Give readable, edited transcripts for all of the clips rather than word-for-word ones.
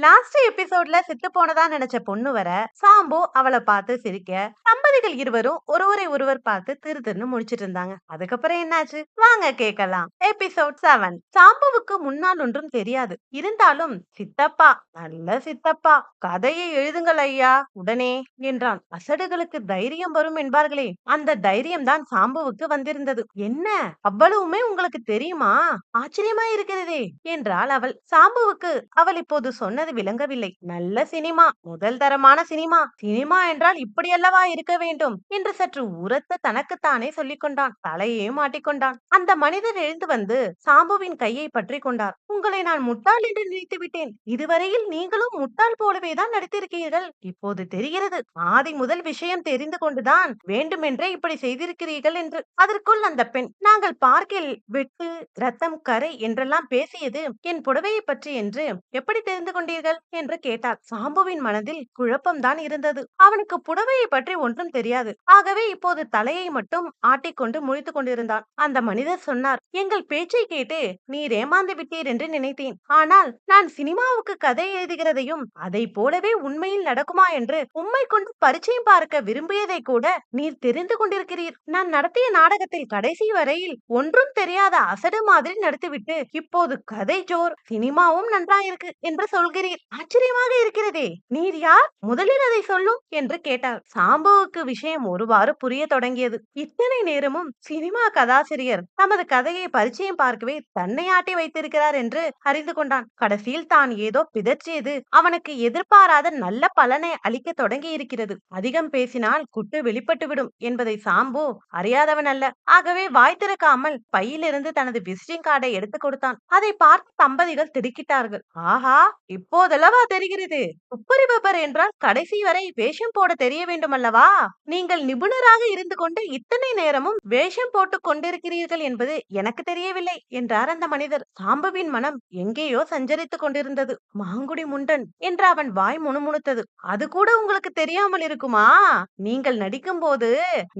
Last எபிசோட்ல செத்து போனதா நினைச்ச பொண்ணு வர சாம்பு அவளை பார்த்து சிரிக்க தம்பதிகள் இருவரும் ஒருவரை ஒருவர் பார்த்து திரு திருன்னு முடிச்சிட்டு இருந்தாங்க. அதுக்கப்புறம் என்னாச்சு வாங்க கேட்கலாம். எபிசோட் 7. சாம்புவுக்கு முன்னால் ஒன்றும் தெரியாது, இருந்தாலும் சித்தப்பா, நல்ல சித்தப்பா, கதையை எழுதுங்கள் ஐயா உடனே என்றான். அசடுகளுக்கு தைரியம் வரும் என்பார்களே, அந்த தைரியம் தான் சாம்புவுக்கு வந்திருந்தது. என்ன அவ்வளவுமே உங்களுக்கு தெரியுமா? ஆச்சரியமா இருக்கிறதே என்றாள் அவள். சாம்புவுக்கு அவள் இப்போது சொன்னது விளங்கவில்லை. நல்ல சினிமா, முதல் தரமான சினிமா, சினிமா என்றால் இப்படியல்லவா இருக்க வேண்டும் என்று சற்று உரத்த தனக்குத்தானே சொல்லிக் கொண்டான். தலையே மாட்டிக்கொண்டான். அந்த மனிதர் எழுந்து வந்து சாம்புவின் கையை பற்றி கொண்டார். உங்களை நான் முட்டாள் என்று நினைத்து விட்டேன். இதுவரையில் நீங்களும் முட்டாள் போலவேதான் நடித்திருக்கிறீர்கள். இப்போது தெரிகிறது, ஆதி முதல் விஷயம் தெரிந்து கொண்டுதான் வேண்டுமென்றே இப்படி செய்திருக்கிறீர்கள் என்று. அதற்குள் அந்த பெண், நாங்கள் பார்க்கில் வெட்டு ரத்தம் கரை என்றெல்லாம் பேசியது என் புடவையை பற்றி என்று எப்படி தெரிந்து கொண்டீர்கள் என்று கேட்டார். சாம்புவின் மனதில் குழப்பம்தான் இருந்தது. அவனுக்கு புடவையை பற்றி ஒன்றும் தெரியாது. ஆகவே இப்போது தலையை மட்டும் ஆட்டிக்கொண்டு முழித்துக் கொண்டிருந்தான். அந்த மனிதர் சொன்னார், எங்கள் பேச்சை கேட்டு நீர் ஏமாந்து விட்டீர் என்று நினைத்தேன். ஆனால் நான் சினிமாவுக்கு கதை எழுதுகிறதையும் அதை போலவே உண்மையில் நடக்குமா என்று உம்மை கொண்டு பரிச்சயம் பார்க்க விரும்பியதை கூட நீர் தெரிந்து கொண்டிருக்கிறீர். நான் நடத்திய நாடகத்தில் கடைசி வரையில் ஒன்றும் தெரியாத அசடு மாதிரி நடித்துவிட்டு இப்போது கதை ஜோர், சினிமாவும் நன்றாயிருக்கு என்று சொல்கிறீர். ஆச்சரியமாக இருக்கிறதே. நீர் யார்? முதலில் அதை சொல்லும் என்று கேட்டார். சாம்புவுக்கு விஷயம் ஒருவாறு புரிய தொடங்கியது. இத்தனை நேரமும் சினிமா கதாசிரியர் தமது கதையை பரிச்சயம் பார்க்கவே தன்னை ஆட்டி வைத்திருக்கிறார் என்று அறிந்து கொண்டான். கடைசியில் தான் ஏதோ பிதற்றியது அவனுக்கு எதிர்பாராத நல்ல பலனை அளிக்க தொடங்கி இருக்கிறது. அதிகம் பேசினால் குட்டு வெளிப்பட்டுவிடும் என்பதை சாம்பு அறியாதவன் அல்ல. ஆகவே வாய் திறக்காமல் பையிலிருந்து தனது விசிட்டிங் கார்டை எடுத்து கொடுத்தான். அதை பார்த்து தம்பதிகள் திடுக்கிட்டார்கள். ஆஹா, இப்போதல்லவா தெரிகிறது, துப்பறிபவர் என்றால் கடைசி வரை வேஷம் போட தெரிய வேண்டும் அல்லவா? நீங்கள் நிபுணராக இருந்து கொண்டு இத்தனை நேரமும் வேஷம் போட்டுக் கொண்டிருக்கிறீர்கள் என்பது எனக்கு தெரியவில்லை என்றார் அந்த மனிதர். சாம்புவின் மனம் எங்கேயோ சஞ்சரித்துக் கொண்டிருந்தது. மாங்குடி முண்டன் என்று அவன் வாய் முணுமுணுத்தது. அது கூட உங்களுக்கு தெரியாமல் இருக்குமா? நீங்கள் நடிக்கும் போது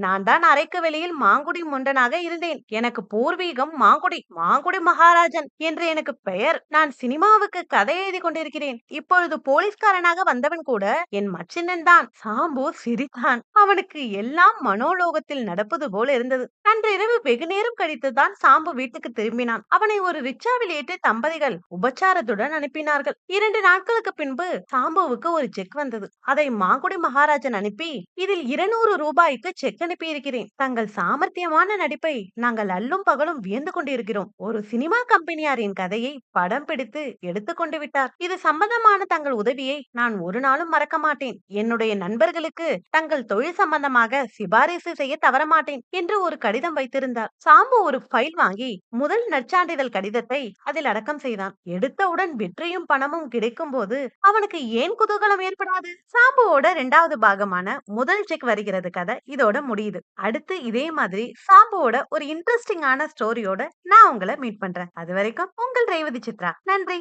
நான் தான் அறைக்கு வெளியில் மாங்குடி முண்டனாக இருந்தேன். எனக்கு பூர்வீகம் மாங்குடி, மாங்குடி மகாராஜன் என்று எனக்கு பெயர். நான் சினிமாவுக்கு கதை எழுதி கொண்டிருக்கிறேன். இப்பொழுது போலீஸ்காரனாக வந்தவன் கூட என் மச்சினன் தான். சாம்பு சிரித்தான். அவனுக்கு எல்லாம் மனோலோகத்தில் நடப்பது போல இருந்தது. அன்றிரவு வெகு நேரம் கழித்துதான் சாம்பு வீட்டுக்கு திரும்பினான். அவனை ஒரு ரிக்ஷாவில் ஏற்றி தம்பதிகள் உபச்சாரத்துடன் அனுப்பினார்கள். 2 நாட்களுக்கு பின்பு சாம்புவுக்கு ஒரு செக் வந்தது. அதை மாங்குடி மகாராஜன் அனுப்பி, இதில் 200 ரூபாய்க்கு செக் அனுப்பியிருக்கிறேன். தங்கள் சாமர்த்தியமான நடிப்பை நாங்கள் அல்லும் பகலும் வியந்து கொண்டிருக்கிறோம். ஒரு சினிமா கம்பெனியாரின் கதையை படம் பிடித்து எடுத்துக்கொண்டு விட்டார். இது சம்பந்தமான தங்கள் உதவியை நான் ஒரு நாளும் மறக்க மாட்டேன். என்னுடைய நண்பர்களுக்கு தங்கள் தொழில் சம்பந்தமாக சிபாரிசு செய்ய தவறமாட்டேன் என்று ஒரு கடிதம் வைத்திருந்தார். சாம்பு ஒரு ஃபைல் வாங்கி முதல் நற்சான்றிதழ் கடிதத்தை அதில் அடக்கம் செய்தான். எடுத்தவுடன் வெற்றியும் பணமும் கிடைக்கும் போது அவனுக்கு ஏன் குதூகலம் ஏற்படாது? சாம்புவோட 2வது பாகமான முதல் செக் வருகிறது கதை இதோட முடியுது. அடுத்து இதே மாதிரி சாம்புவோட ஒரு இன்ட்ரெஸ்டிங்கான ஸ்டோரியோட நான் உங்களை மீட் பண்றேன். அது வரைக்கும் உங்கள் ரேவதி சித்ரா. நன்றி.